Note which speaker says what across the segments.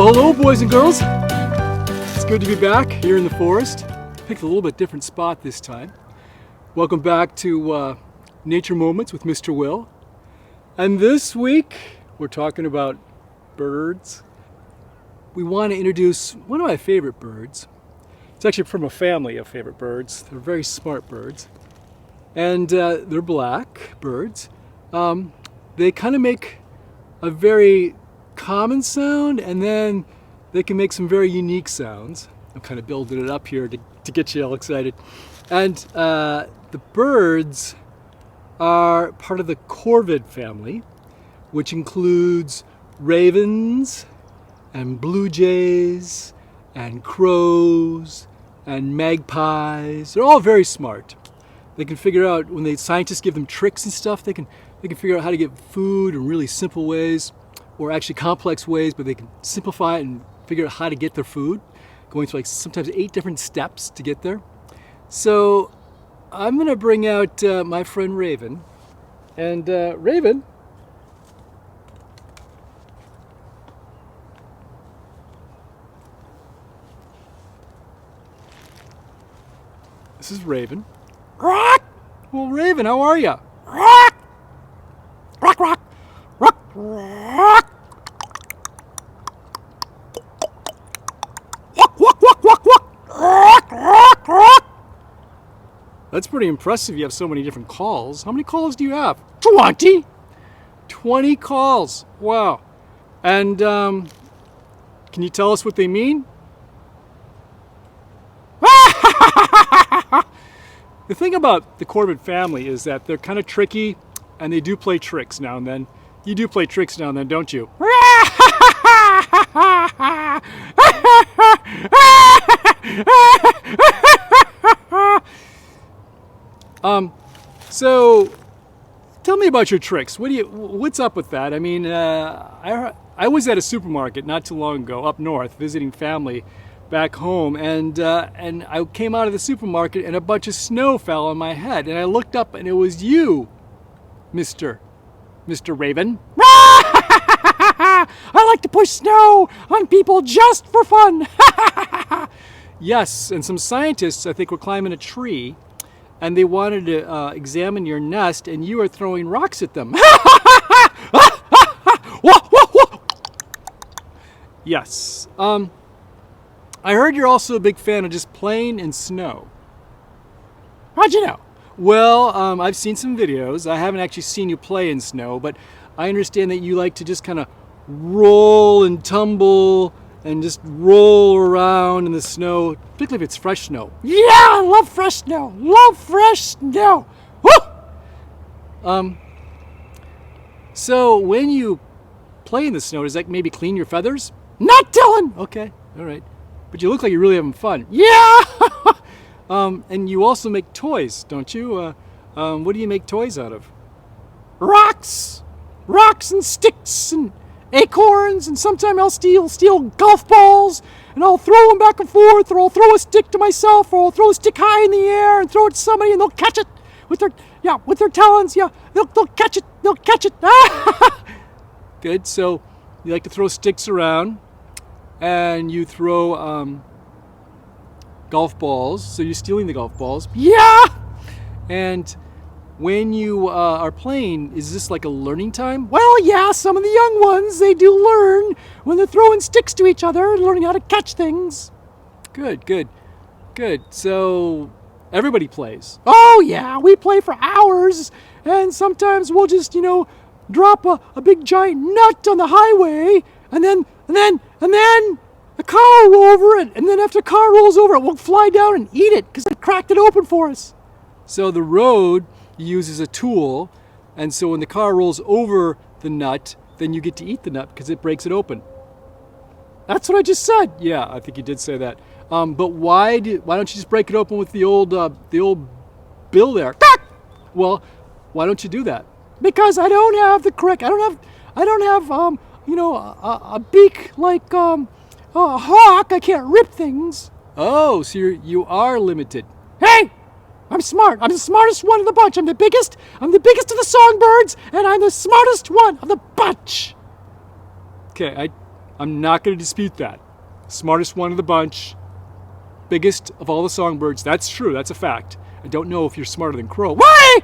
Speaker 1: Well, hello, boys and girls. It's good to be back here in the forest. Picked a little bit different spot this time. Welcome back to Nature Moments with Mr. Will. And this week, we're talking about birds. We want to introduce one of my favorite birds. It's actually from a family of favorite birds. They're very smart birds. And they're black birds. They kind of make a very common sound, and then they can make some very unique sounds. I'm kind of building it up here to get you all excited. And the birds are part of the corvid family, which includes ravens and blue jays and crows and magpies. They're all very smart. They can figure out, when scientists give them tricks and stuff, they can figure out how to get food in really simple ways, or actually complex ways, but they can simplify it and figure out how to get their food, going through like sometimes 8 different steps to get there. So I'm going to bring out my friend Raven. And Raven, this is Raven. Rock! Well, Raven, how are you? Rock! Rock, rock! Rock, rock! Walk, walk, walk, walk, walk! Rock, rock, rock! That's pretty impressive. You have so many different calls. How many calls do you have? 20! 20 calls. Wow. And can you tell us what they mean? The thing about the corvid family is that they're kind of tricky, and they do play tricks now and then. You do play tricks now and then, don't you? So tell me about your tricks. What's up with that? I mean, I was at a supermarket not too long ago up north visiting family back home, and I came out of the supermarket and a bunch of snow fell on my head, and I looked up and it was you, Mr. Raven. I like to push snow on people just for fun. Yes, and some scientists, I think, were climbing a tree, and they wanted to examine your nest, and you were throwing rocks at them. Yes. I heard you're also a big fan of just playing in snow. How'd you know? Well, I've seen some videos. I haven't actually seen you play in snow, but I understand that you like to just kind of roll and tumble and just roll around in the snow, particularly if it's fresh snow. Yeah, I love fresh snow. Love fresh snow. Woo! So when you play in the snow, does that maybe clean your feathers? Not telling. Okay, all right. But you look like you're really having fun. Yeah! And you also make toys, don't you? What do you make toys out of? Rocks! Rocks and sticks and acorns, and sometimes I'll steal golf balls, and I'll throw them back and forth, or I'll throw a stick to myself, or I'll throw a stick high in the air and throw it to somebody, and they'll catch it with their talons. Yeah, they'll catch it. They'll catch it. Good. So you like to throw sticks around, and you throw golf balls. So you're stealing the golf balls. Yeah! And when you are playing, is this like a learning time? Well, yeah, some of the young ones, they do learn when they're throwing sticks to each other, learning how to catch things. Good, good, good. So everybody plays. Oh, yeah, we play for hours, and sometimes we'll just, drop a big giant nut on the highway, and then a car will roll over it, and then after a car rolls over it, we'll fly down and eat it because it cracked it open for us. So the road you use as a tool, and so when the car rolls over the nut, then you get to eat the nut because it breaks it open. That's what I just said. Yeah, I think you did say that. But why don't you just break it open with the old bill there? Well, why don't you do that? Because I don't have the correct. I don't have a beak like a hawk. I can't rip things. Oh, so you are limited. Hey, I'm smart. I'm the smartest one of the bunch. I'm the biggest of the songbirds, and I'm the smartest one of the bunch. Okay, I'm not going to dispute that. Smartest one of the bunch. Biggest of all the songbirds. That's true. That's a fact. I don't know if you're smarter than Crow. Why?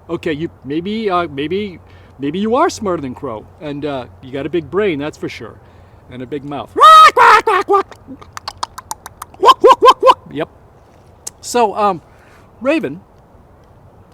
Speaker 1: Okay, you maybe you are smarter than Crow, and you got a big brain, that's for sure, and a big mouth. Yep. So, Raven,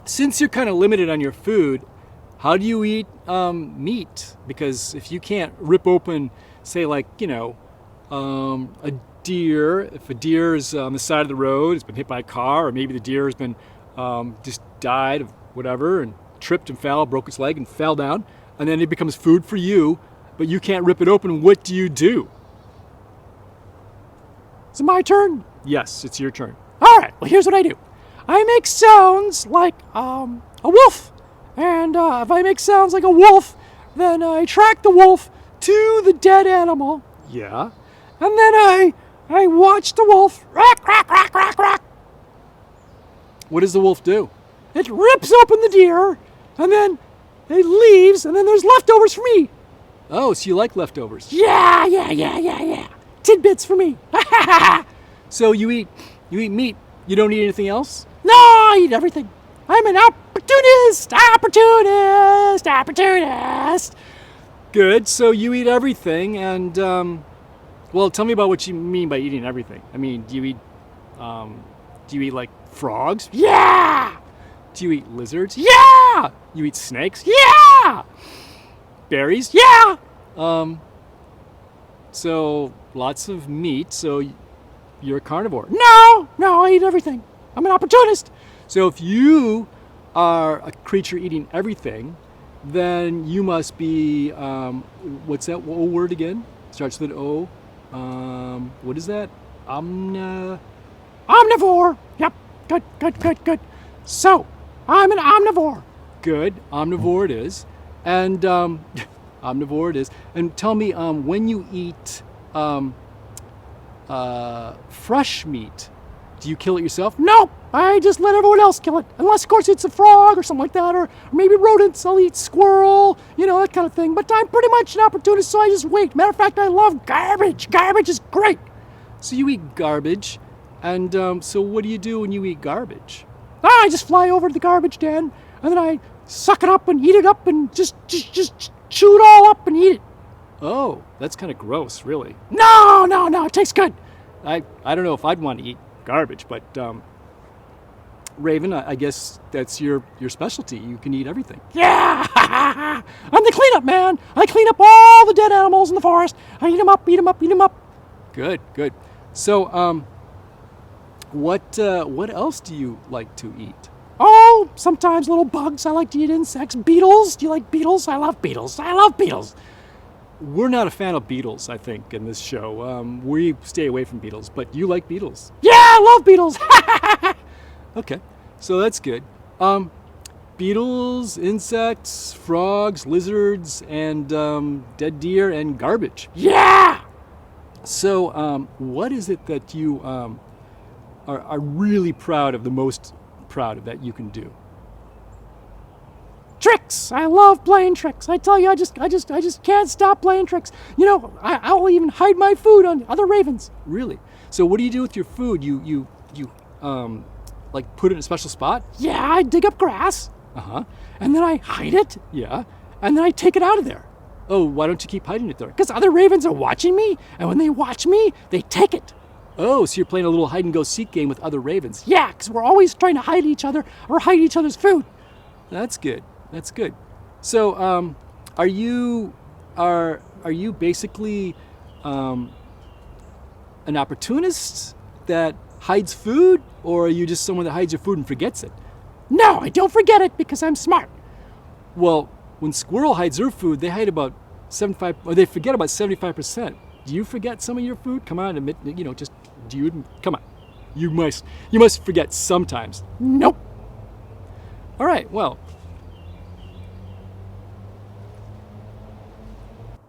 Speaker 1: since you're kind of limited on your food, how do you eat meat? Because if you can't rip open, say, like, a deer, if a deer is on the side of the road, it's been hit by a car, or maybe the deer has been just died of whatever and tripped and fell, broke its leg and fell down, and then it becomes food for you, but you can't rip it open, what do you do? Is it my turn? Yes, it's your turn. All right, well, here's what I do. I make sounds like a wolf, and if I make sounds like a wolf, then I track the wolf to the dead animal. Yeah. And then I watch the wolf. Rack, rack, rack, rack, rack. What does the wolf do? It rips open the deer, and then it leaves, and then there's leftovers for me. Oh, so you like leftovers? Yeah. Tidbits for me. So you eat meat. You don't eat anything else? No, I eat everything. I'm an opportunist. Good. So you eat everything, and well, tell me about what you mean by eating everything. I mean, do you eat like frogs? Yeah. Do you eat lizards? Yeah. You eat snakes? Yeah. Berries? Yeah. So lots of meat. So you're a carnivore? No, I eat everything. I'm an opportunist. So if you are a creature eating everything, then you must be what's that O word again? Starts with an O. What is that? Omnivore. Yep. Good. So, I'm an omnivore. Good. Omnivore it is. And omnivore it is. And tell me, when you eat fresh meat, do you kill it yourself? No, I just let everyone else kill it. Unless, of course, it's a frog or something like that, or maybe rodents. I'll eat squirrel, that kind of thing. But I'm pretty much an opportunist, so I just wait. Matter of fact, I love garbage. Garbage is great. So you eat garbage, and so what do you do when you eat garbage? I just fly over to the garbage den, and then I suck it up and eat it up and just chew it all up and eat it. Oh, that's kind of gross, really. No, it tastes good. I don't know if I'd want to eat garbage, but Raven, I guess that's your specialty. You can eat everything. Yeah, I'm the cleanup man. I clean up all the dead animals in the forest. I eat them up. Good. So, what else do you like to eat? Oh, sometimes little bugs. I like to eat insects. Beetles. Do you like beetles? I love beetles. We're not a fan of beetles, I think, in this show. We stay away from beetles, but you like beetles. Yeah, I love beetles. Okay, so that's good. Beetles, insects, frogs, lizards, and dead deer and garbage. Yeah! So what is it that you are really the most proud of that you can do? Tricks! I love playing tricks. I tell you, I just can't stop playing tricks. I'll even hide my food on other ravens. Really? So what do you do with your food? You like put it in a special spot? Yeah, I dig up grass. Uh-huh. And then I hide it. Yeah. And then I take it out of there. Oh, why don't you keep hiding it there? Because other ravens are watching me, and when they watch me, they take it. Oh, so you're playing a little hide-and-go-seek game with other ravens. Yeah, because we're always trying to hide each other or hide each other's food. That's good. So, are you basically an opportunist that hides food, or are you just someone that hides your food and forgets it? No, I don't forget it because I'm smart. Well, when squirrel hides their food, they hide about 75, or they forget about 75%. Do you forget some of your food? Come on, admit, come on. You must forget sometimes. Nope. All right, well.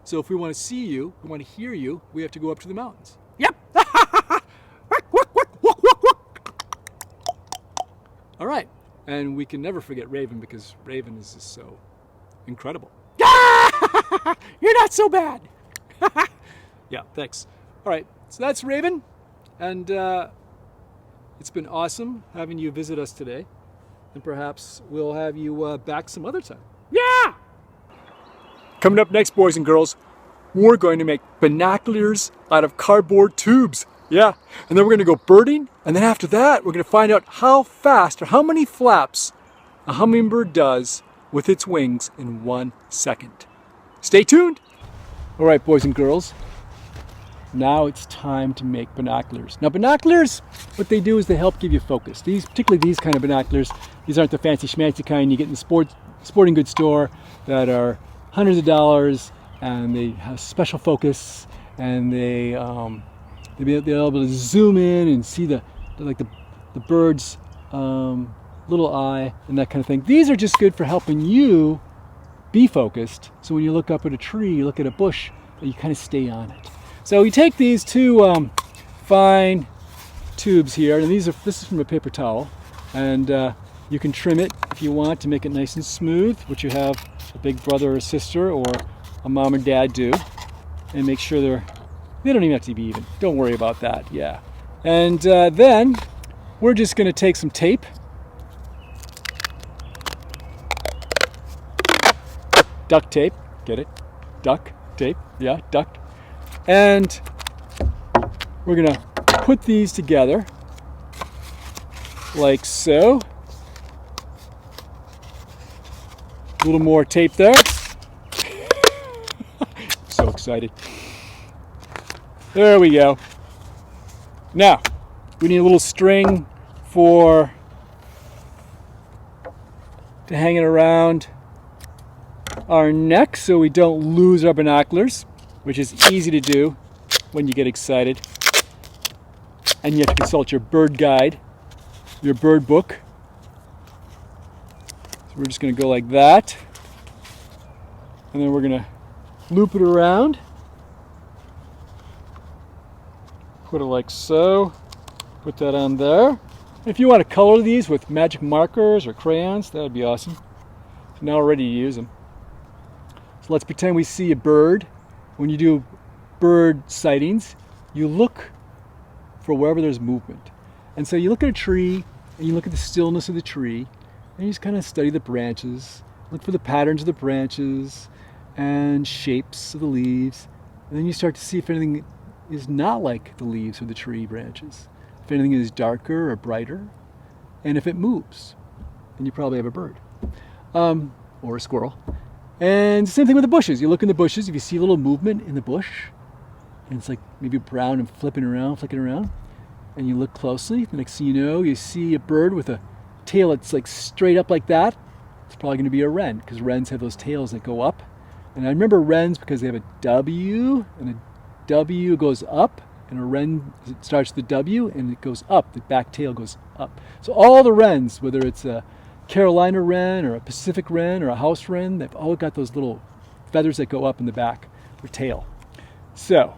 Speaker 1: So if we want to see you, we want to hear you, we have to go up to the mountains. Yep. All right. And we can never forget Raven because Raven is just so incredible. You're not so bad. Yeah, thanks. All right, so that's Raven, and it's been awesome having you visit us today, and perhaps we'll have you back some other time. Yeah! Coming up next, boys and girls, we're going to make binoculars out of cardboard tubes. Yeah, and then we're going to go birding, and then after that, we're going to find out how fast or how many flaps a hummingbird does with its wings in 1 second. Stay tuned! All right, boys and girls, now it's time to make binoculars. Now binoculars, what they do is they help give you focus. Particularly these kind of binoculars, these aren't the fancy schmancy kind you get in the sporting goods store that are hundreds of dollars, and they have special focus, and they'll be able to zoom in and see the bird's little eye and that kind of thing. These are just good for helping you be focused, so when you look up at a tree, you look at a bush, you kind of stay on it. So you take these two fine tubes here, and this is from a paper towel, and you can trim it if you want to make it nice and smooth, which you have a big brother or sister or a mom or dad do, and make sure they don't even have to be even. Don't worry about that. Yeah. And then we're just going to take some tape, duct tape, get it? Duct tape, yeah, duct. And we're going to put these together like so. A little more tape there. I'm so excited. There we go. Now, we need a little string to hang it around our neck so we don't lose our binoculars, which is easy to do when you get excited. And you have to consult your bird guide, your bird book. So we're just going to go like that. And then we're going to loop it around. Put it like so. Put that on there. If you want to color these with magic markers or crayons, that would be awesome. Now we're ready to use them. So let's pretend we see a bird. When you do bird sightings, you look for wherever there's movement. And so you look at a tree, and you look at the stillness of the tree, and you just kind of study the branches, look for the patterns of the branches and shapes of the leaves, and then you start to see if anything is not like the leaves or the tree branches, if anything is darker or brighter, and if it moves. Then you probably have a bird or a squirrel. And same thing with the bushes. You look in the bushes, if you see a little movement in the bush, and it's like maybe brown and flicking around, and you look closely, the next thing you know, you see a bird with a tail that's like straight up like that. It's probably going to be a wren, because wrens have those tails that go up. And I remember wrens because they have a W, and a W goes up, and a wren starts the W and it goes up, the back tail goes up. So all the wrens, whether it's a Carolina wren or a Pacific wren or a house wren, they've all got those little feathers that go up in the back, their tail. So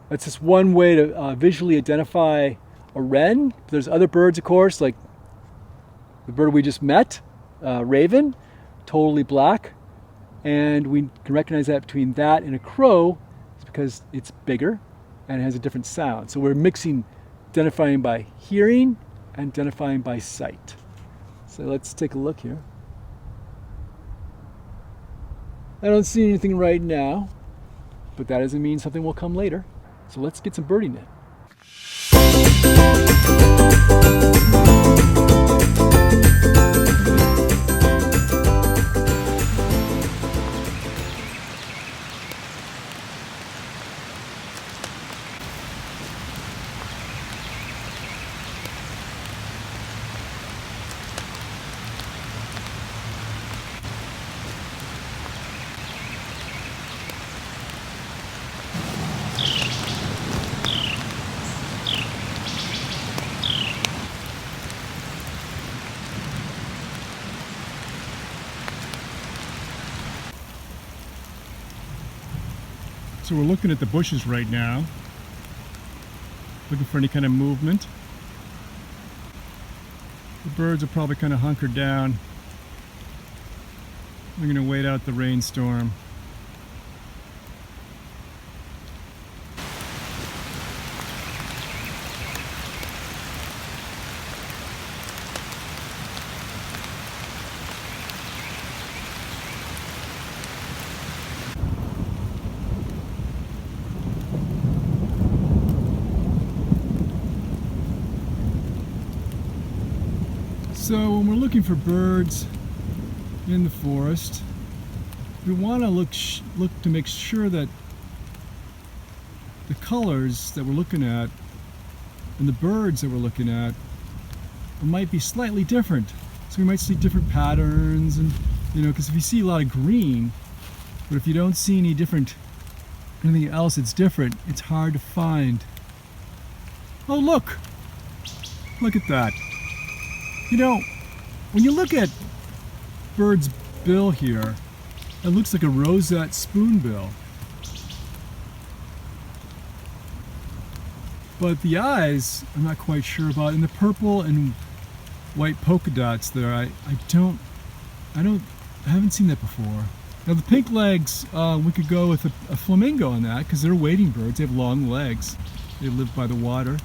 Speaker 1: that's just one way to visually identify a wren. There's other birds, of course, like the bird we just met, raven, totally black, and we can recognize that between that and a crow because it's bigger and it has a different sound. So we're mixing identifying by hearing and identifying by sight. So let's take a look here. I don't see anything right now, but that doesn't mean something will come later. So let's get some birding in. So we're looking at the bushes right now, looking for any kind of movement. The birds are probably kind of hunkered down. We're going to wait out the rainstorm. So when we're looking for birds in the forest, we want to look to make sure that the colors that we're looking at and the birds that we're looking at might be slightly different. So we might see different patterns, and because if you see a lot of green, but if you don't see anything else that's different, it's hard to find. Oh, look at that. When you look at bird's bill here, it looks like a rosette spoonbill. But the eyes, I'm not quite sure about. And the purple and white polka dots there, I haven't seen that before. Now the pink legs, we could go with a flamingo on that because they're wading birds. They have long legs. They live by the water.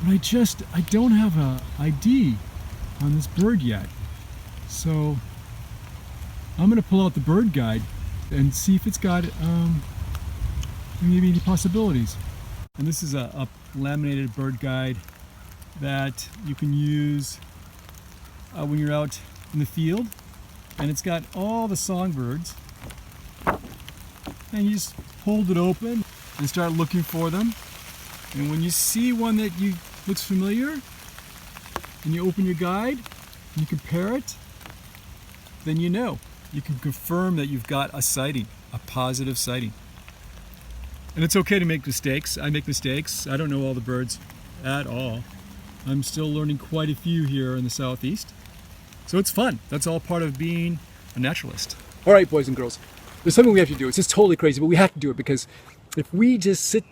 Speaker 1: But I don't have a ID on this bird yet. So I'm going to pull out the bird guide and see if it's got maybe any possibilities. And this is a laminated bird guide that you can use when you're out in the field. And it's got all the songbirds. And you just hold it open and start looking for them. And when you see one that looks familiar, and you open your guide and you compare it, then you can confirm that you've got a sighting, a positive sighting. And it's okay to make mistakes. I make mistakes. I don't know all the birds at all. I'm still learning quite a few here in the southeast. So it's fun. That's all part of being a naturalist. All right, boys and girls, there's something we have to do. It's just totally crazy, but we have to do it because if we just sit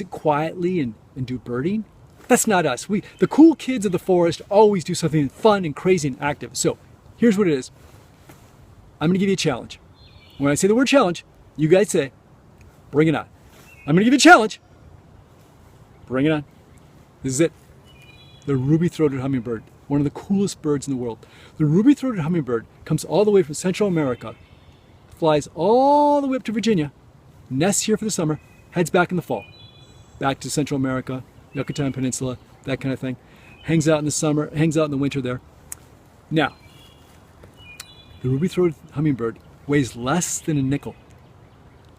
Speaker 1: quietly and do birding, that's not us. The cool kids of the forest always do something fun and crazy and active. So here's what it is. I'm gonna give you a challenge. When I say the word challenge, you guys say, bring it on. I'm gonna give you a challenge. Bring it on. This is it. The ruby-throated hummingbird, one of the coolest birds in the world. The ruby-throated hummingbird comes all the way from Central America, flies all the way up to Virginia, nests here for the summer, heads back in the fall, back to Central America, Yucatan Peninsula, that kind of thing. Hangs out in the summer, hangs out in the winter there. Now, the ruby-throated hummingbird weighs less than a nickel.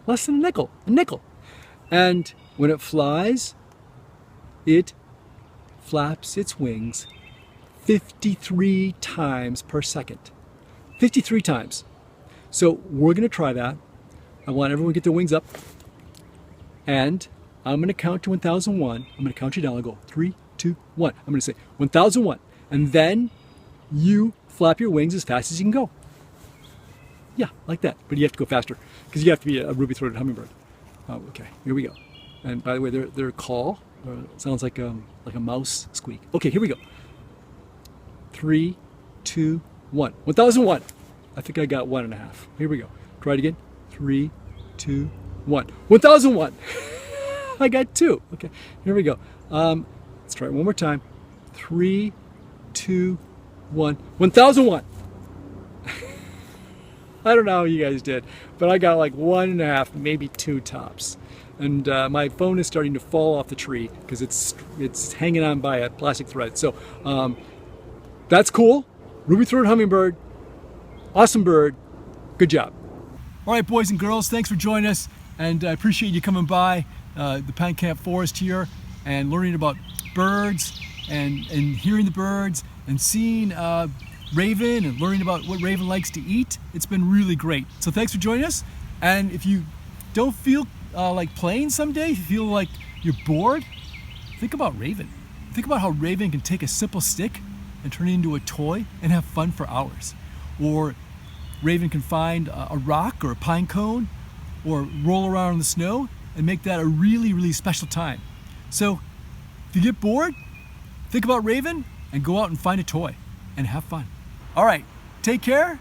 Speaker 1: Less than a nickel. And when it flies, it flaps its wings 53 times per second. 53 times. So we're gonna try that. I want everyone to get their wings up. And I'm gonna count to 1001. I'm gonna count you down. I'll go 3, 2, 1. I'm gonna say 1001. And then you flap your wings as fast as you can go. Yeah, like that. But you have to go faster because you have to be a ruby-throated hummingbird. Oh, okay, here we go. And by the way, their call sounds like a mouse squeak. Okay, here we go. 3, 2, 1. 1001. I think I got 1.5. Here we go. Try it again. 3, 2, 1. 1001. I got 2. Okay, here we go. Let's try it one more time. 3, 2, 1. 1001. I don't know how you guys did, but I got like 1.5, maybe 2 tops. And my phone is starting to fall off the tree because it's hanging on by a plastic thread. So that's cool. Ruby-throated hummingbird, awesome bird, good job. All right, boys and girls, thanks for joining us, and I appreciate you coming by the Pine Camp Forest here and learning about birds and hearing the birds and seeing Raven and learning about what Raven likes to eat. It's been really great. So thanks for joining us. And if you don't feel like playing someday, if you feel like you're bored, think about Raven. Think about how Raven can take a simple stick and turn it into a toy and have fun for hours. Or Raven can find a rock or a pine cone or roll around in the snow and make that a really, really special time. So if you get bored, think about Raven and go out and find a toy and have fun. All right, take care.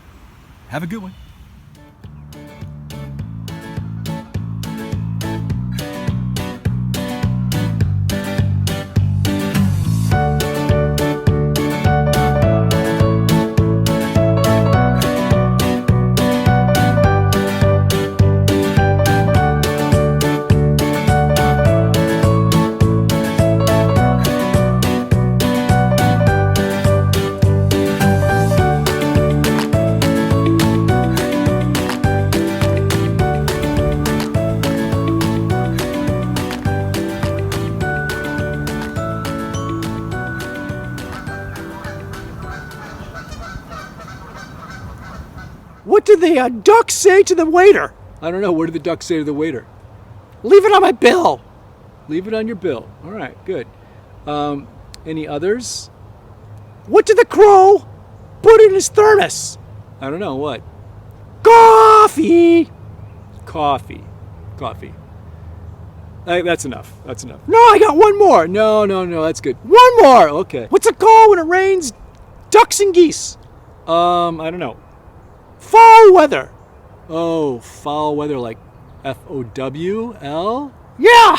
Speaker 1: Have a good one.
Speaker 2: did the duck say to the waiter?
Speaker 1: I don't know. What did the duck say to the waiter?
Speaker 2: Leave it on my bill.
Speaker 1: Leave it on your bill. All right, good. Any others?
Speaker 2: What did the crow put in his thermos?
Speaker 1: I don't know. What?
Speaker 2: Coffee.
Speaker 1: Coffee. That's enough.
Speaker 2: No, I got one more.
Speaker 1: No, that's good.
Speaker 2: One more.
Speaker 1: Okay.
Speaker 2: What's it called when it rains ducks and geese?
Speaker 1: I don't know.
Speaker 2: Fall weather.
Speaker 1: Oh, foul weather, like FOWL?
Speaker 2: Yeah.